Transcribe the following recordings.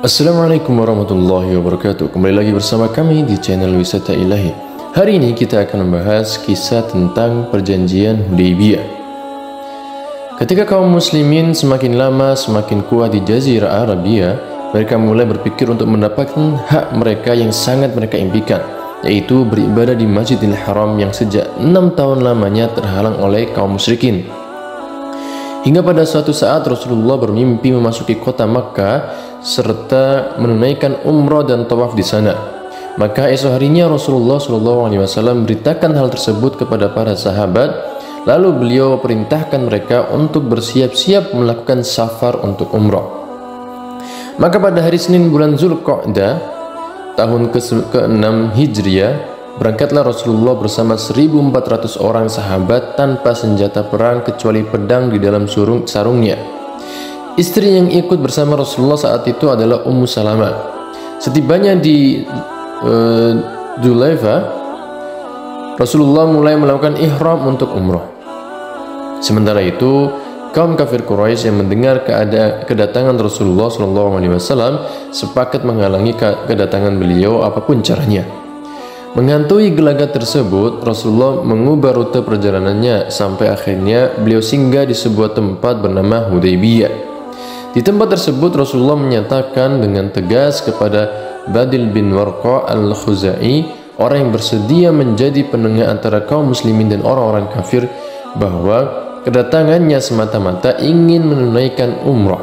Assalamualaikum warahmatullahi wabarakatuh. Kembali lagi bersama kami di channel Wisata Ilahi. Hari ini kita akan membahas kisah tentang perjanjian Hudaybiyah. Ketika kaum muslimin semakin lama semakin kuat di Jazirah Arabia, mereka mulai berpikir untuk mendapatkan hak mereka yang sangat mereka impikan, yaitu beribadah di Masjidil Haram yang sejak 6 tahun lamanya terhalang oleh kaum musyrikin. Hingga pada suatu saat Rasulullah bermimpi memasuki kota Makkah serta menunaikan umrah dan tawaf di sana. Maka esok harinya Rasulullah SAW beritakan hal tersebut kepada para sahabat. Lalu beliau perintahkan mereka untuk bersiap-siap melakukan safar untuk umrah. Maka pada hari Senin bulan Zulqa'dah tahun ke-6 Hijriah, berangkatlah Rasulullah bersama 1.400 orang sahabat tanpa senjata perang kecuali pedang di dalam sarungnya. Istri yang ikut bersama Rasulullah saat itu adalah Ummu Salamah. Setibanya di Dzulaifa, Rasulullah mulai melakukan ihram untuk umrah. Sementara itu, kaum kafir Quraisy yang mendengar kedatangan Rasulullah SAW sepakat menghalangi kedatangan beliau apapun caranya. Menghantui gelagat tersebut, Rasulullah mengubah rute perjalanannya sampai akhirnya beliau singgah di sebuah tempat bernama Hudaybiyah. Di tempat tersebut Rasulullah menyatakan dengan tegas kepada Badil bin Warqa al-Khuzai, orang yang bersedia menjadi penengah antara kaum muslimin dan orang-orang kafir, bahwa kedatangannya semata-mata ingin menunaikan umrah,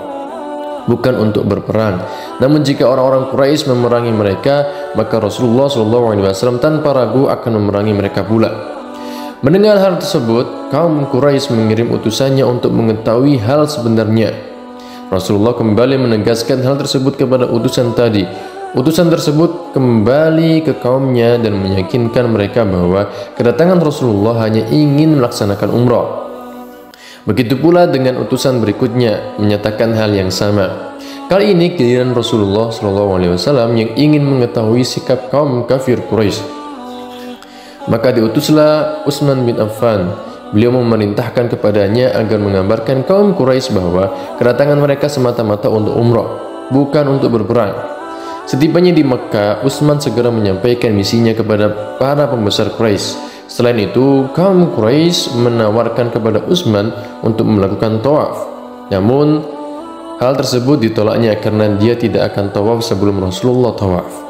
bukan untuk berperang. Namun jika orang-orang Quraisy memerangi mereka, maka Rasulullah SAW tanpa ragu akan memerangi mereka pula. Mendengar hal tersebut, kaum Quraisy mengirim utusannya untuk mengetahui hal sebenarnya. Rasulullah kembali menegaskan hal tersebut kepada utusan tadi. Utusan tersebut kembali ke kaumnya dan meyakinkan mereka bahwa kedatangan Rasulullah hanya ingin melaksanakan umrah. Begitu pula dengan utusan berikutnya menyatakan hal yang sama. Kali ini giliran Rasulullah SAW yang ingin mengetahui sikap kaum kafir Quraisy. Maka diutuslah Utsman bin Affan. Beliau memerintahkan kepadanya agar mengabarkan kaum Quraisy bahwa kedatangan mereka semata-mata untuk umrah, bukan untuk berperang. Setibanya di Mekah, Utsman segera menyampaikan misinya kepada para pembesar Quraisy. Selain itu, kaum Quraisy menawarkan kepada Utsman untuk melakukan tawaf. Namun, hal tersebut ditolaknya karena dia tidak akan tawaf sebelum Rasulullah tawaf.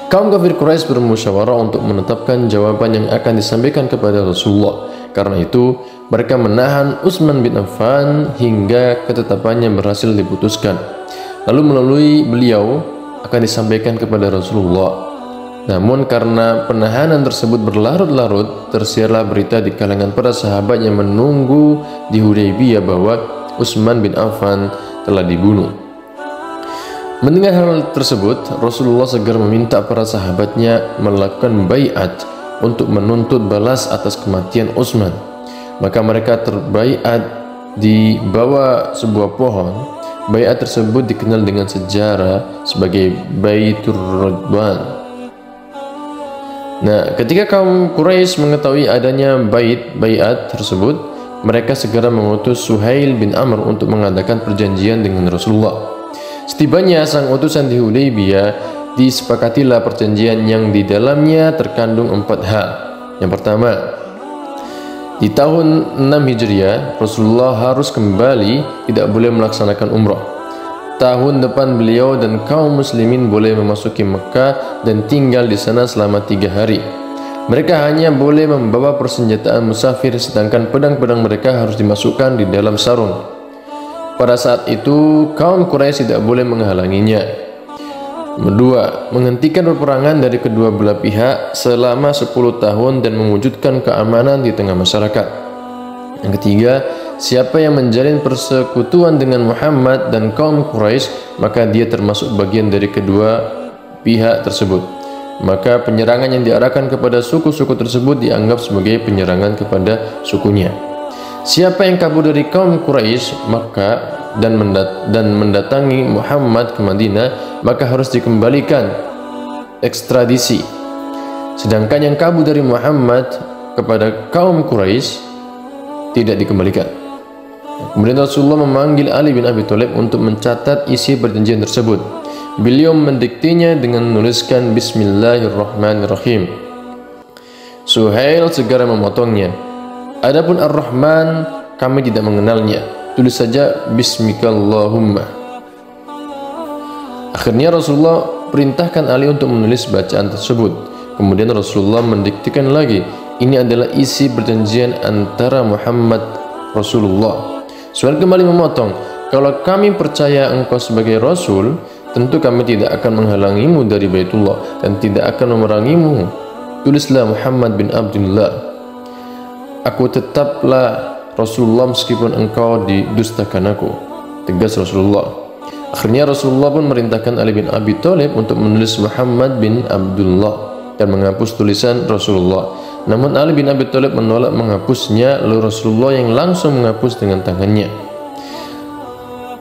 Kaum kafir Quraisy bermusyawarah untuk menetapkan jawaban yang akan disampaikan kepada Rasulullah. Karena itu, mereka menahan Utsman bin Affan hingga ketetapannya berhasil diputuskan. Lalu melalui beliau akan disampaikan kepada Rasulullah. Namun karena penahanan tersebut berlarut-larut, tersiarlah berita di kalangan para sahabat yang menunggu di Hudaybiyah bahwa Utsman bin Affan telah dibunuh. Mendengar hal tersebut, Rasulullah segera meminta para sahabatnya melakukan baiat untuk menuntut balas atas kematian Utsman. Maka mereka terbaiat di bawah sebuah pohon. Baiat tersebut dikenal dengan sejarah sebagai Baitur Ridwan. Nah, ketika kaum Quraisy mengetahui adanya baiat tersebut, mereka segera mengutus Suhail bin Amr untuk mengadakan perjanjian dengan Rasulullah. Setibanya sang utusan di Hudaybiyah, disepakatilah perjanjian yang di dalamnya terkandung 4 hal. Yang pertama, di tahun 6 Hijriah, Rasulullah harus kembali, tidak boleh melaksanakan umrah. Tahun depan beliau dan kaum muslimin boleh memasuki Mekah dan tinggal di sana selama 3 hari. Mereka hanya boleh membawa persenjataan musafir, sedangkan pedang-pedang mereka harus dimasukkan di dalam sarung. Pada saat itu, kaum Quraisy tidak boleh menghalanginya. Kedua, menghentikan peperangan dari kedua belah pihak selama 10 tahun dan mewujudkan keamanan di tengah masyarakat. Yang ketiga, siapa yang menjalin persekutuan dengan Muhammad dan kaum Quraisy, maka dia termasuk bagian dari kedua pihak tersebut. Maka penyerangan yang diarahkan kepada suku-suku tersebut dianggap sebagai penyerangan kepada sukunya. Siapa yang kabur dari kaum Quraisy dan mendatangi Muhammad ke Madinah, maka harus dikembalikan ekstradisi. Sedangkan yang kabur dari Muhammad kepada kaum Quraisy tidak dikembalikan. Kemudian Rasulullah memanggil Ali bin Abi Thalib untuk mencatat isi perjanjian tersebut. Beliau mendiktinya dengan menuliskan Bismillahirrahmanirrahim. Suhail segera memotongnya. Adapun Ar-Rahman, kami tidak mengenalnya. Tulis saja Bismikallahumma. Akhirnya Rasulullah perintahkan Ali untuk menulis bacaan tersebut. Kemudian Rasulullah mendiktikan lagi. Ini adalah isi perjanjian antara Muhammad Rasulullah. Suhail kembali memotong. Kalau kami percaya engkau sebagai Rasul, tentu kami tidak akan menghalangimu dari Baitullah dan tidak akan memerangimu. Tulislah Muhammad bin Abdullah. Aku tetaplah Rasulullah meskipun engkau didustakan aku. Tegas Rasulullah. Akhirnya Rasulullah pun merintahkan Ali bin Abi Thalib untuk menulis Muhammad bin Abdullah dan menghapus tulisan Rasulullah. Namun Ali bin Abi Thalib menolak menghapusnya, lalu Rasulullah yang langsung menghapus dengan tangannya.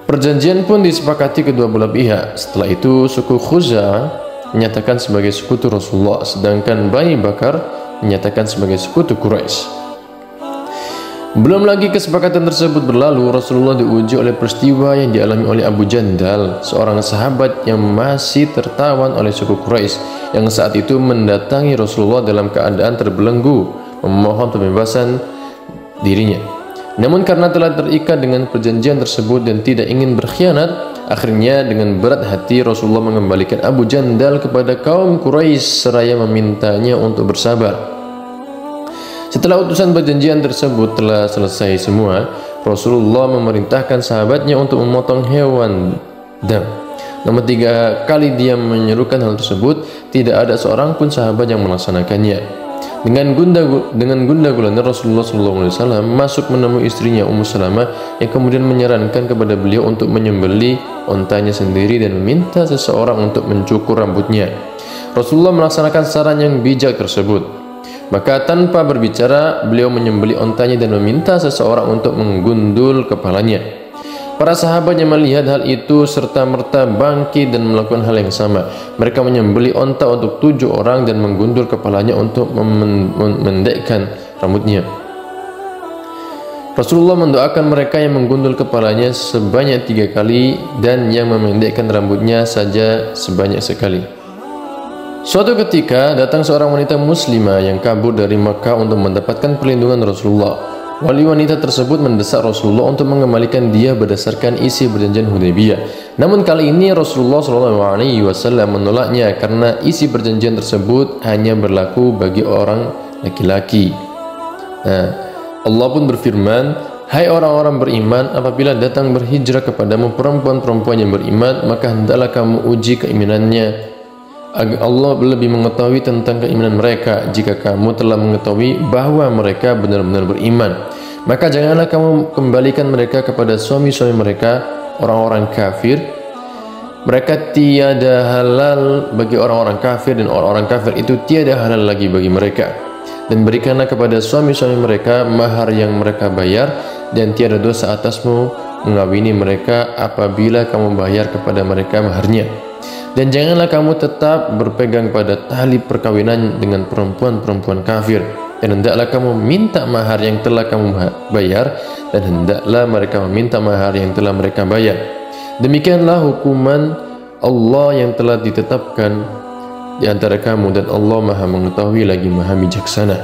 Perjanjian pun disepakati kedua belah pihak. Setelah itu suku Khuza'ah menyatakan sebagai sekutu Rasulullah, sedangkan Bani Bakar menyatakan sebagai sekutu Quraisy. Belum lagi kesepakatan tersebut berlalu, Rasulullah diuji oleh peristiwa yang dialami oleh Abu Jandal, seorang sahabat yang masih tertawan oleh suku Quraisy, yang saat itu mendatangi Rasulullah dalam keadaan terbelenggu, memohon pembebasan dirinya. Namun karena telah terikat dengan perjanjian tersebut dan tidak ingin berkhianat, akhirnya dengan berat hati Rasulullah mengembalikan Abu Jandal kepada kaum Quraisy seraya memintanya untuk bersabar. Setelah utusan perjanjian tersebut telah selesai semua, Rasulullah memerintahkan sahabatnya untuk memotong hewan dam. Namun 3 kali dia menyerukan hal tersebut, tidak ada seorang pun sahabat yang melaksanakannya. Dengan gundah gulana Rasulullah SAW masuk menemui istrinya Ummu Salamah yang kemudian menyarankan kepada beliau untuk menyembelih ontanya sendiri dan meminta seseorang untuk mencukur rambutnya. Rasulullah melaksanakan saran yang bijak tersebut. Maka tanpa berbicara, beliau menyembelih ontanya dan meminta seseorang untuk menggundul kepalanya. Para sahabat yang melihat hal itu serta-merta bangkit dan melakukan hal yang sama. Mereka menyembelih onta untuk 7 orang dan menggundul kepalanya untuk memendekkan rambutnya. Rasulullah mendoakan mereka yang menggundul kepalanya sebanyak 3 kali dan yang memendekkan rambutnya saja sebanyak sekali. Suatu ketika datang seorang wanita muslimah yang kabur dari Makkah untuk mendapatkan perlindungan Rasulullah. Wali wanita tersebut mendesak Rasulullah untuk mengembalikan dia berdasarkan isi perjanjian Hudaybiyah. Namun kali ini Rasulullah SAW menolaknya karena isi perjanjian tersebut hanya berlaku bagi orang laki-laki. Allah pun berfirman, "Hai orang-orang beriman, apabila datang berhijrah kepadamu perempuan-perempuan yang beriman, maka hendaklah kamu uji keimanannya. Agar Allah lebih mengetahui tentang keimanan mereka. Jika kamu telah mengetahui bahwa mereka benar-benar beriman, maka janganlah kamu kembalikan mereka kepada suami-suami mereka, orang-orang kafir. Mereka tiada halal bagi orang-orang kafir dan orang-orang kafir itu tiada halal lagi bagi mereka. Dan berikanlah kepada suami-suami mereka mahar yang mereka bayar, dan tiada dosa atasmu mengawini mereka apabila kamu bayar kepada mereka maharnya. Dan janganlah kamu tetap berpegang pada tali perkawinan dengan perempuan-perempuan kafir, dan hendaklah kamu minta mahar yang telah kamu bayar, dan hendaklah mereka meminta mahar yang telah mereka bayar. Demikianlah hukuman Allah yang telah ditetapkan di antara kamu, dan Allah Maha mengetahui lagi Maha bijaksana."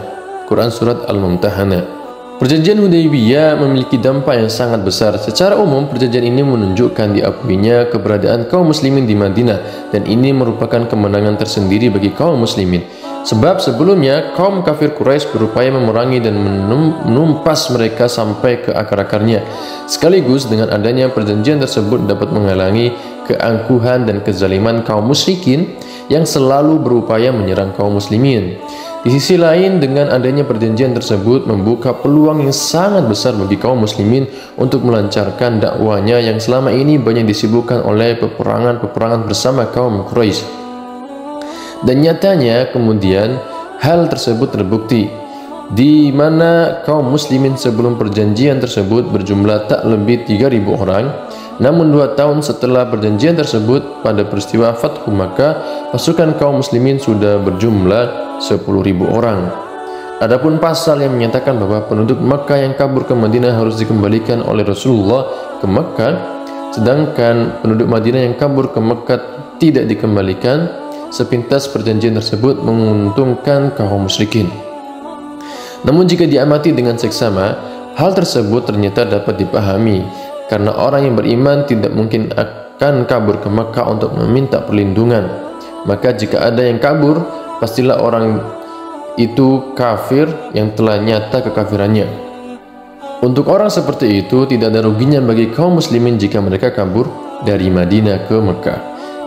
Quran Surat Al-Mumtahanah. Perjanjian Hudaybiyah memiliki dampak yang sangat besar. Secara umum, perjanjian ini menunjukkan diakuinya keberadaan kaum muslimin di Madinah, dan ini merupakan kemenangan tersendiri bagi kaum muslimin. Sebab sebelumnya kaum kafir Quraisy berupaya memerangi dan menumpas mereka sampai ke akar-akarnya. Sekaligus dengan adanya perjanjian tersebut dapat menghalangi keangkuhan dan kezaliman kaum musyrikin yang selalu berupaya menyerang kaum muslimin. Di sisi lain, dengan adanya perjanjian tersebut membuka peluang yang sangat besar bagi kaum muslimin untuk melancarkan dakwanya yang selama ini banyak disibukkan oleh peperangan-peperangan bersama kaum Quraisy. Dan nyatanya kemudian hal tersebut terbukti, di mana kaum muslimin sebelum perjanjian tersebut berjumlah tak lebih 3.000 orang. Namun 2 tahun setelah perjanjian tersebut, pada peristiwa Fathu Makkah, pasukan kaum muslimin sudah berjumlah 10.000 orang. Adapun pasal yang menyatakan bahwa penduduk Makkah yang kabur ke Madinah harus dikembalikan oleh Rasulullah ke Makkah, sedangkan penduduk Madinah yang kabur ke Makkah tidak dikembalikan, sepintas perjanjian tersebut menguntungkan kaum musyrikin. Namun jika diamati dengan seksama, hal tersebut ternyata dapat dipahami, karena orang yang beriman tidak mungkin akan kabur ke Makkah untuk meminta perlindungan. Maka jika ada yang kabur, pastilah orang itu kafir yang telah nyata kekafirannya. Untuk orang seperti itu tidak ada ruginya bagi kaum muslimin jika mereka kabur dari Madinah ke Mekah.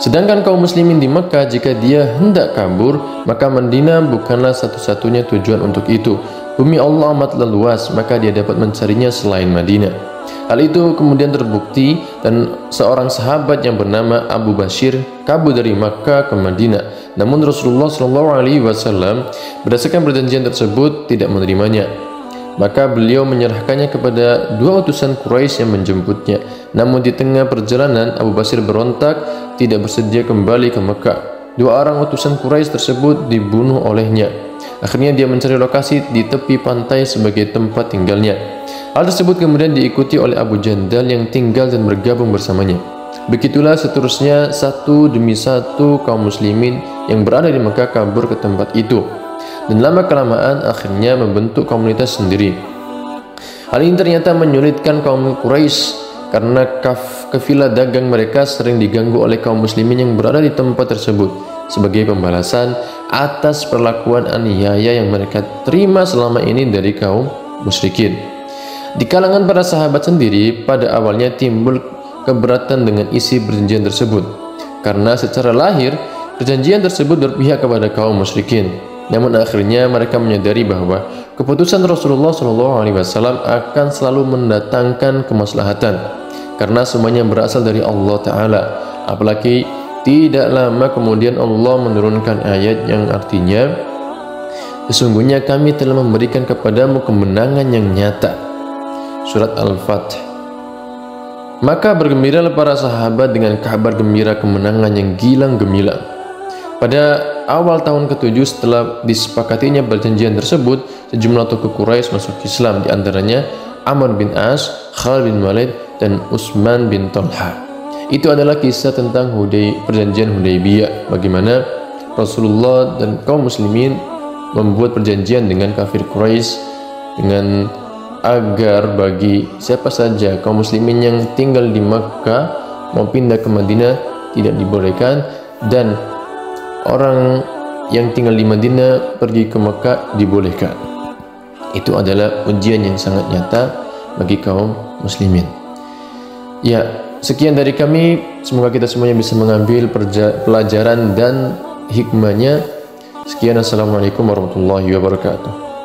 Sedangkan kaum muslimin di Mekah, jika dia hendak kabur, maka Madinah bukanlah satu-satunya tujuan untuk itu. Bumi Allah amatlah luas, maka dia dapat mencarinya selain Madinah. Hal itu kemudian terbukti, dan seorang sahabat yang bernama Abu Bashir kabur dari Makkah ke Madinah. Namun Rasulullah SAW berdasarkan perjanjian tersebut tidak menerimanya. Maka beliau menyerahkannya kepada dua utusan Quraisy yang menjemputnya. Namun di tengah perjalanan Abu Bashir berontak, tidak bersedia kembali ke Makkah. Dua orang utusan Quraisy tersebut dibunuh olehnya. Akhirnya dia mencari lokasi di tepi pantai sebagai tempat tinggalnya. Hal tersebut kemudian diikuti oleh Abu Jandal yang tinggal dan bergabung bersamanya. Begitulah seterusnya, satu demi satu kaum muslimin yang berada di Mekah kabur ke tempat itu, dan lama-kelamaan akhirnya membentuk komunitas sendiri. Hal ini ternyata menyulitkan kaum Quraisy karena kafilah dagang mereka sering diganggu oleh kaum muslimin yang berada di tempat tersebut sebagai pembalasan atas perlakuan aniaya yang mereka terima selama ini dari kaum musyrikin. Di kalangan para sahabat sendiri pada awalnya timbul keberatan dengan isi perjanjian tersebut, karena secara lahir perjanjian tersebut berpihak kepada kaum musyrikin. Namun akhirnya mereka menyadari bahwa keputusan Rasulullah SAW akan selalu mendatangkan kemaslahatan, karena semuanya berasal dari Allah Ta'ala. Apalagi tidak lama kemudian Allah menurunkan ayat yang artinya, sesungguhnya kami telah memberikan kepadamu kemenangan yang nyata. Surat Al-Fath. Maka bergembiralah para sahabat dengan kabar gembira kemenangan yang gilang gemilang. Pada awal tahun ke-7 setelah disepakatinya perjanjian tersebut, sejumlah tokoh Quraisy masuk Islam, di antaranya Amr bin As, Khalid bin Walid, dan Utsman bin Talha. Itu adalah kisah tentang perjanjian Hudaybiyah, bagaimana Rasulullah dan kaum muslimin membuat perjanjian dengan kafir Quraisy dengan agar bagi siapa saja kaum muslimin yang tinggal di Makkah mau pindah ke Madinah tidak dibolehkan, dan orang yang tinggal di Madinah pergi ke Makkah dibolehkan. Itu adalah ujian yang sangat nyata bagi kaum muslimin. Ya, sekian dari kami, semoga kita semuanya bisa mengambil pelajaran dan hikmahnya. Sekian, assalamualaikum warahmatullahi wabarakatuh.